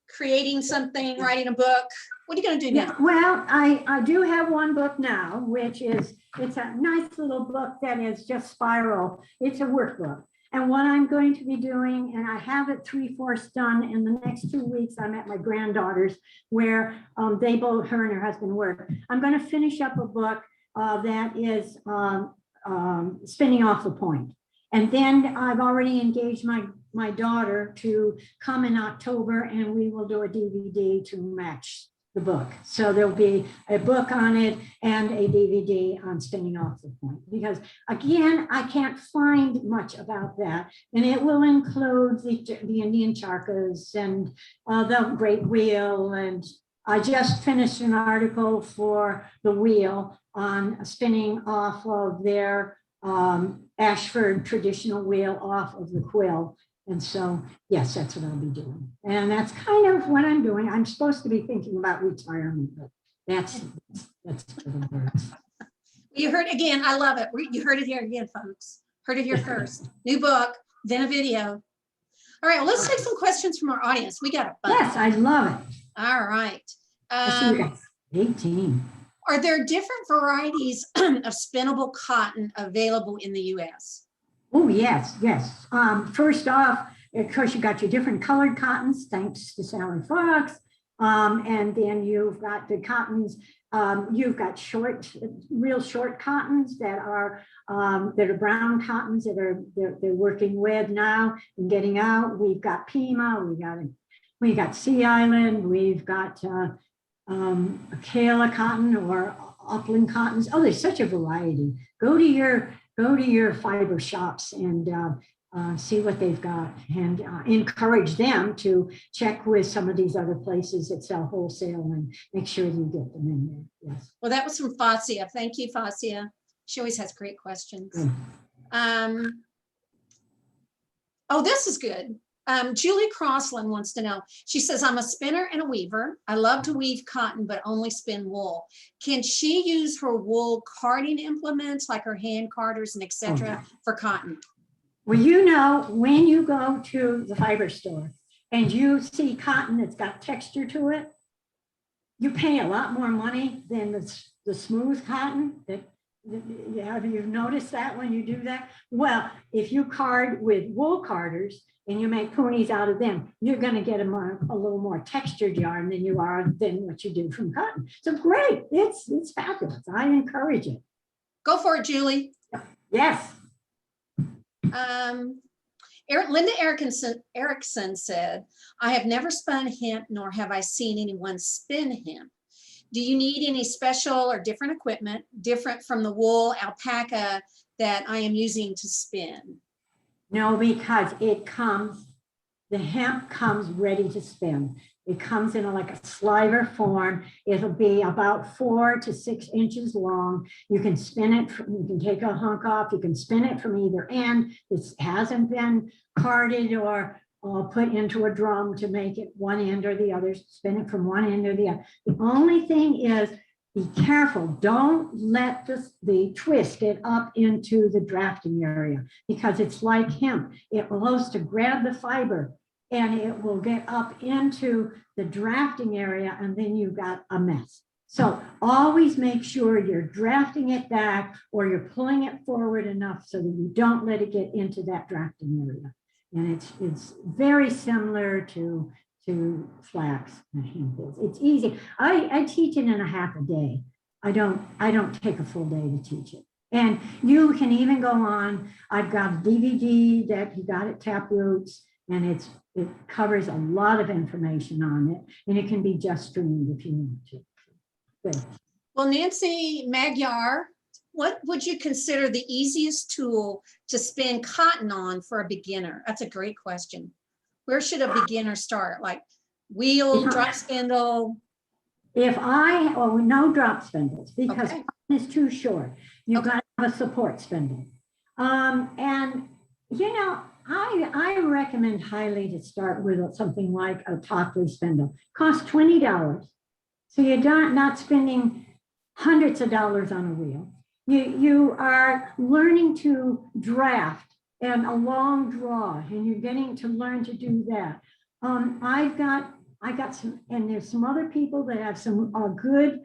creating something, writing a book? What are you going to do now? Well, I do have one book now, which is, it's a nice little book that is just spiral. It's a workbook. And what I'm going to be doing, and I have it 3/4 done in the next 2 weeks, I'm at my granddaughter's where they both, her and her husband work. I'm going to finish up a book that is spinning off the point. And then I've already engaged my daughter to come in October, and we will do a DVD to match the book. So there'll be a book on it and a DVD on spinning off the point, because again, I can't find much about that. And it will include the Indian charkas and the great wheel. And I just finished an article for the wheel on spinning off of their Ashford traditional wheel off of the quill. And so, yes, that's what I'll be doing. And that's kind of what I'm doing. I'm supposed to be thinking about retirement, but that's for the words. You heard again. I love it. You heard it here again, folks. Heard it here first. New book, then a video. All right, well, let's take some questions from our audience. We got a bunch. Yes, I love it. All right. I see you got 18. Are there different varieties of spinnable cotton available in the U.S.? Oh, yes, yes. First off, of course, you got your different colored cottons, thanks to Sally Fox. And then you've got the cottons, you've got real short cottons that are brown cottons that they're working with now and getting out. We've got Pima, we got Sea Island, we've got Kala cotton or upland cottons. Oh, there's such a variety. Go to your fiber shops and see what they've got, and encourage them to check with some of these other places that sell wholesale and make sure you get them in there. Yes. Well, that was from Fasia. Thank you, Fasia. She always has great questions. Oh, this is good. Julie Crossland wants to know. She says, I'm a spinner and a weaver. I love to weave cotton, but only spin wool. Can she use her wool carding implements like her hand carders and etc. for cotton? Well, when you go to the fiber store and you see cotton that's got texture to it, you pay a lot more money than the smooth cotton. Have you noticed that when you do that? Well, if you card with wool carders and you make ponies out of them, you're going to get a little more textured yarn than what you do from cotton. So great, it's fabulous. I encourage it. Go for it, Julie. Yes. Linda Erickson said, I have never spun hemp, nor have I seen anyone spin hemp. Do you need any special or different equipment, different from the wool alpaca that I am using to spin? No, because the hemp comes ready to spin. It comes in like a sliver form. It'll be about 4 to 6 inches long. You can spin it, you can take a hunk off, you can spin it from either end. It hasn't been carded or put into a drum to make it one end or the other, spin it from one end or the other. The only thing is, be careful. Don't let the twist get up into the drafting area, because it's like hemp. It loves to grab the fiber and it will get up into the drafting area, and then you've got a mess. So always make sure you're drafting it back or you're pulling it forward enough so that you don't let it get into that drafting area. And it's very similar to flax and hemp. It's easy. I teach it in a half a day. I don't take a full day to teach it. And you can even go on. I've got a DVD that you got at Taproots, and it covers a lot of information on it, and it can be just streamed if you want to. Good. Well, Nancy Magyar, what would you consider the easiest tool to spin cotton on for a beginner? That's a great question. Where should a beginner start? Like wheel, drop spindle? No drop spindles, because cotton is too short. You've got to have a support spindle. And I recommend highly to start with something like a Tockley spindle. Costs $20. So you're not spending hundreds of dollars on a wheel. You are learning to draft and a long draw, and you're getting to learn to do that. I got some, and there's some other people that have some good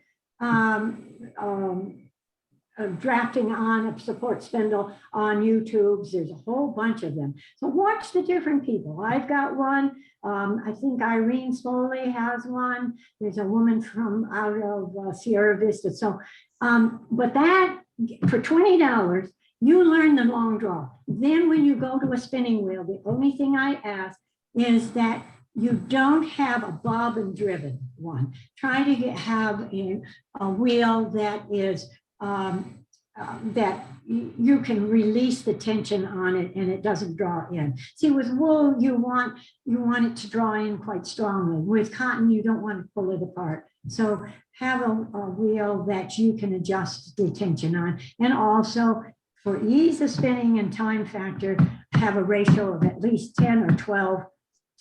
drafting on a support spindle on YouTube. There's a whole bunch of them. So watch the different people. I've got one. I think Irene Smoley has one. There's a woman from out of Sierra Vista. So, but that for $20, you learn the long draw. Then when you go to a spinning wheel, the only thing I ask is that you don't have a bobbin driven one. Try to have a wheel that is that you can release the tension on it and it doesn't draw in. See, with wool, you want it to draw in quite strongly. With cotton, you don't want to pull it apart. So have a wheel that you can adjust the tension on. And also, for ease of spinning and time factor, have a ratio of at least 10 or 12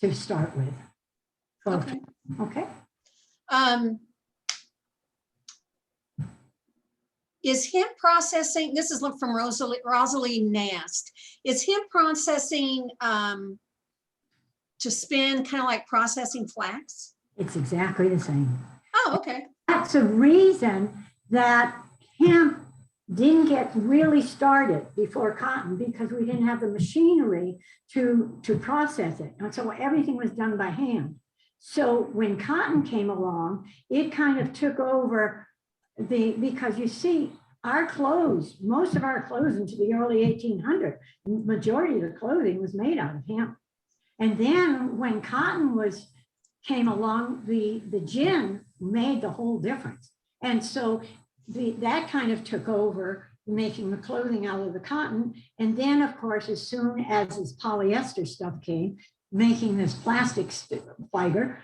to start with. 12. Okay. Is hemp processing, this is from Rosalie Nast, is hemp processing to spin kind of like processing flax? It's exactly the same. Oh, okay. That's a reason that hemp didn't get really started before cotton, because we didn't have the machinery to process it. And so everything was done by hand. So when cotton came along, it kind of took over because you see, our clothes, most of our clothes into the early 1800s, majority of the clothing was made out of hemp. And then when cotton came along, the gin made the whole difference. And so that kind of took over making the clothing out of the cotton. And then of course, as soon as this polyester stuff came, making this plastic fiber,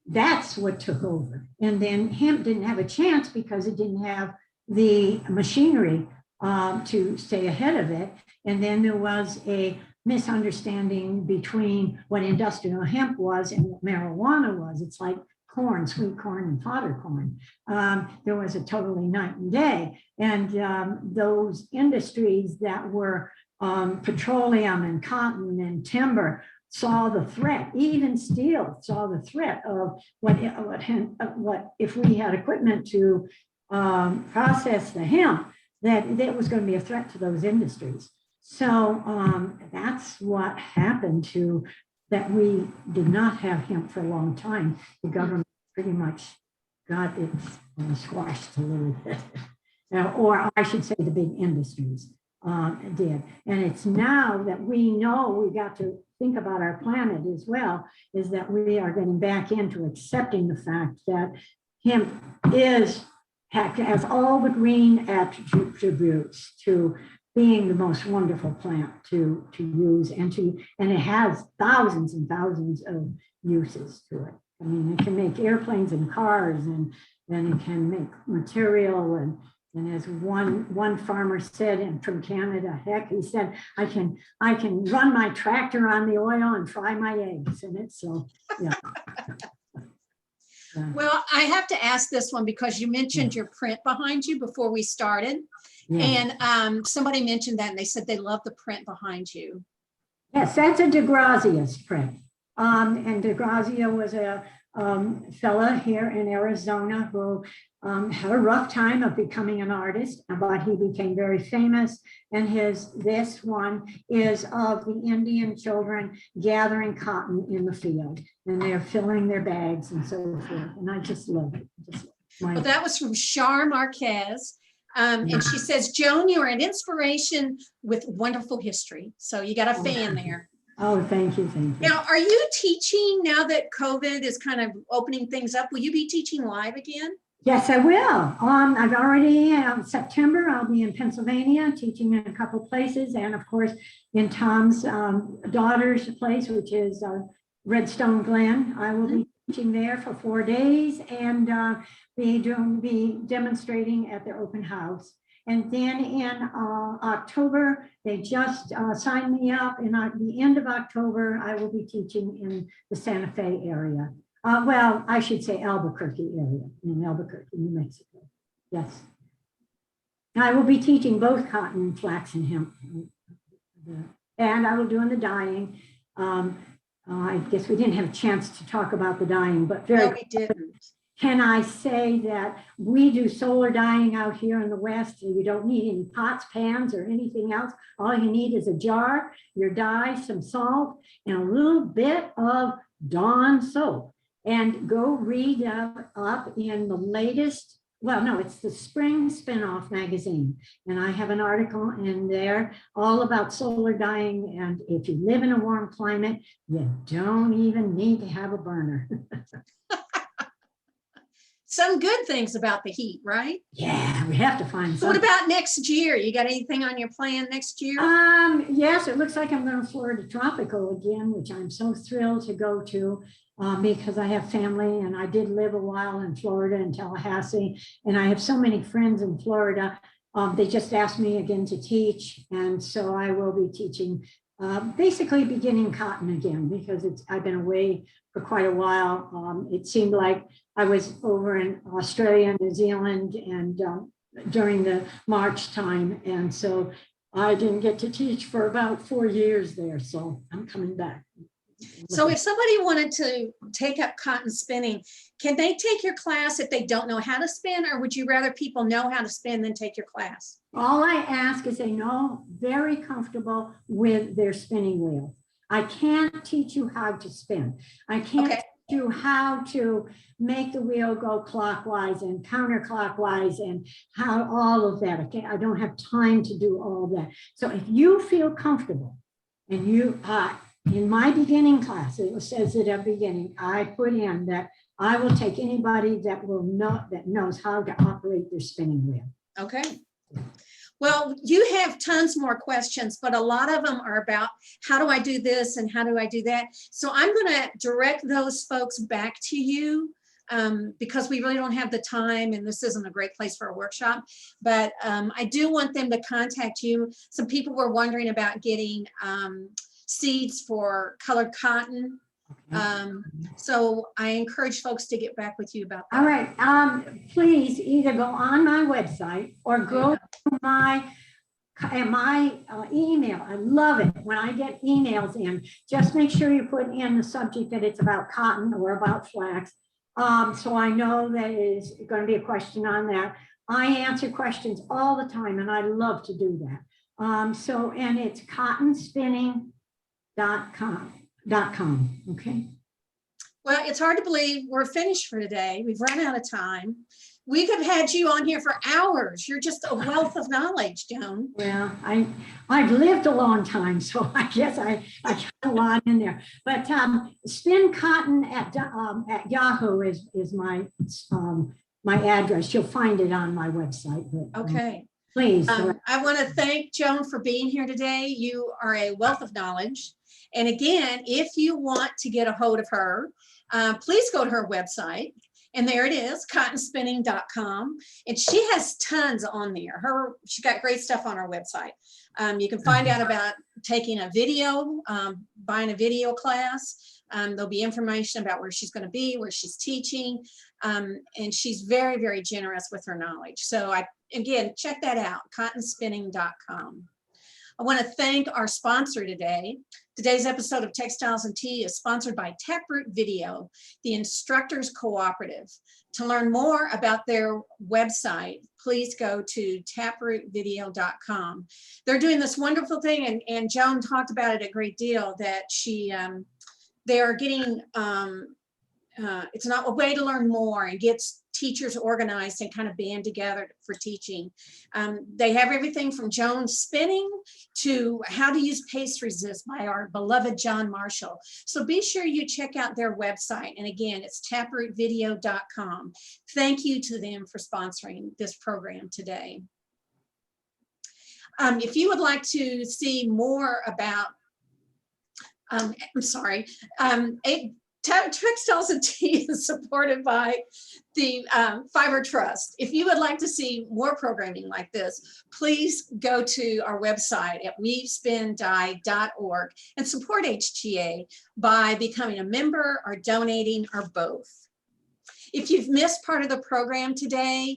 that's what took over. And then hemp didn't have a chance because it didn't have the machinery to stay ahead of it. And then there was a misunderstanding between what industrial hemp was and what marijuana was. It's like corn, sweet corn and fodder corn. There was a totally night and day. And those industries that were petroleum and cotton and timber saw the threat. Even steel saw the threat of what if we had equipment to process the hemp, that was going to be a threat to those industries. So that's what happened to that. We did not have hemp for a long time. The government pretty much got it squashed a little bit, or I should say the big industries did. And it's now that we know we got to think about our planet as well, is that we are getting back into accepting the fact that hemp has all the green attributes to being the most wonderful plant to use, and it has thousands and thousands of uses to it. I mean, it can make airplanes and cars, and then it can make material, and as one farmer said, from Canada, heck, he said, I can run my tractor on the oil and fry my eggs in it. So yeah. Well, I have to ask this one because you mentioned your print behind you before we started. Yeah. And somebody mentioned that and they said they love the print behind you. Yes, that's a DeGrazia's print. And DeGrazia was a fella here in Arizona who had a rough time of becoming an artist, but he became very famous. And this one is of the Indian children gathering cotton in the field, and they're filling their bags and so forth. And I just love it. Well, that was from Char Marquez. And she says, Joan, you are an inspiration with wonderful history. So you got a fan there. Oh, thank you. Now, are you teaching now that COVID is kind of opening things up? Will you be teaching live again? Yes, I will. I've already, September, I'll be in Pennsylvania teaching in a couple places. And of course, in Tom's daughter's place, which is Redstone Glen, I will be teaching there for 4 days and be demonstrating at their open house. And then in October, they just signed me up. And at the end of October, I will be teaching in the Santa Fe area. Well, I should say Albuquerque area, in Albuquerque, New Mexico. Yes. I will be teaching both cotton, flax, and hemp. And I will do the dyeing. I guess we didn't have a chance to talk about the dyeing, but very No, we didn't. Can I say that we do solar dyeing out here in the West? You don't need any pots, pans, or anything else. All you need is a jar, your dye, some salt, and a little bit of Dawn soap. And go read up in the latest, well, no, it's the Spring Spin-Off magazine. And I have an article in there all about solar dyeing. And if you live in a warm climate, you don't even need to have a burner. Some good things about the heat, right? Yeah, we have to find So what something. about next year? You got anything on your plan next year? Yes, it looks like I'm going to Florida Tropical again, which I'm so thrilled to go to because I have family and I did live a while in Florida in Tallahassee, and I have so many friends in Florida. They just asked me again to teach, and so I will be teaching basically beginning cotton again because I've been away for quite a while. It seemed like I was over in Australia and New Zealand and during the March time. And so I didn't get to teach for about 4 years there. So I'm coming back. So if somebody wanted to take up cotton spinning, can they take your class if they don't know how to spin, or would you rather people know how to spin than take your class? All I ask is they know very comfortable with their spinning wheel. I can't teach you how to spin. I can't teach you how to make the wheel go clockwise and counterclockwise and how all of that. Okay, I don't have time to do all of that. So if you feel comfortable and you in my beginning class, it says at the beginning, I put in that I will take anybody that knows how to operate their spinning wheel. Okay. Well, you have tons more questions, but a lot of them are about how do I do this and how do I do that? So I'm going to direct those folks back to you because we really don't have the time and this isn't a great place for a workshop, but I do want them to contact you. Some people were wondering about getting seeds for colored cotton. So I encourage folks to get back with you about that. All right. Please either go on my website or go to my email. I love it when I get emails in. Just make sure you put in the subject that it's about cotton or about flax. So I know that is going to be a question on that. I answer questions all the time and I love to do that. And it's cottonspinning.com. Okay. Well, it's hard to believe we're finished for today. We've run out of time. We could have had you on here for hours. You're just a wealth of knowledge, Joan. Well, I've lived a long time, so I guess I got a lot in there. But spin cotton at Yahoo is my my address. You'll find it on my website. But, okay. Please. I want to thank Joan for being here today. You are a wealth of knowledge. And again, if you want to get a hold of her, please go to her website. And there it is, cottonspinning.com. And she has tons on there. She's got great stuff on her website. You can find out about taking a video, buying a video class. There'll be information about where she's going to be, where she's teaching. And she's very, very generous with her knowledge. So again, check that out, cottonspinning.com. I want to thank our sponsor today. Today's episode of Textiles and Tea is sponsored by Taproot Video, the Instructors Cooperative. To learn more about their website, please go to taprootvideo.com. They're doing this wonderful thing, and Joan talked about it a great deal, that they are getting, it's not a way to learn more and gets teachers organized and kind of band together for teaching. They have everything from Joan's spinning to how to use paste resist by our beloved John Marshall. So be sure you check out their website. And again, it's taprootvideo.com. Thank you to them for sponsoring this program today. If you would like to see more about, Textiles and Tea is supported by the Fiber Trust. If you would like to see more programming like this, please go to our website at weavespindye.org and support HTA by becoming a member or donating or both. If you've missed part of the program today,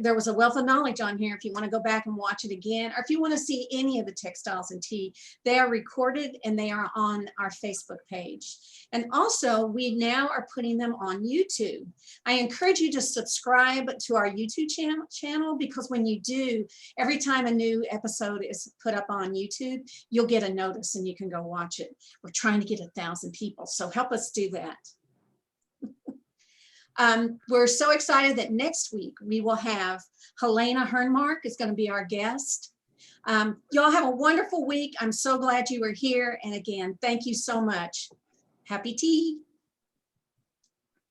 there was a wealth of knowledge on here. If you want to go back and watch it again, or if you want to see any of the Textiles and Tea, they are recorded and they are on our Facebook page. And also, we now are putting them on YouTube. I encourage you to subscribe to our YouTube channel because when you do, every time a new episode is put up on YouTube, you'll get a notice and you can go watch it. We're trying to get 1,000 people, so help us do that. We're so excited that next week we will have Helena Hernmark is going to be our guest. Y'all have a wonderful week. I'm so glad you were here. And again, thank you so much. Happy tea.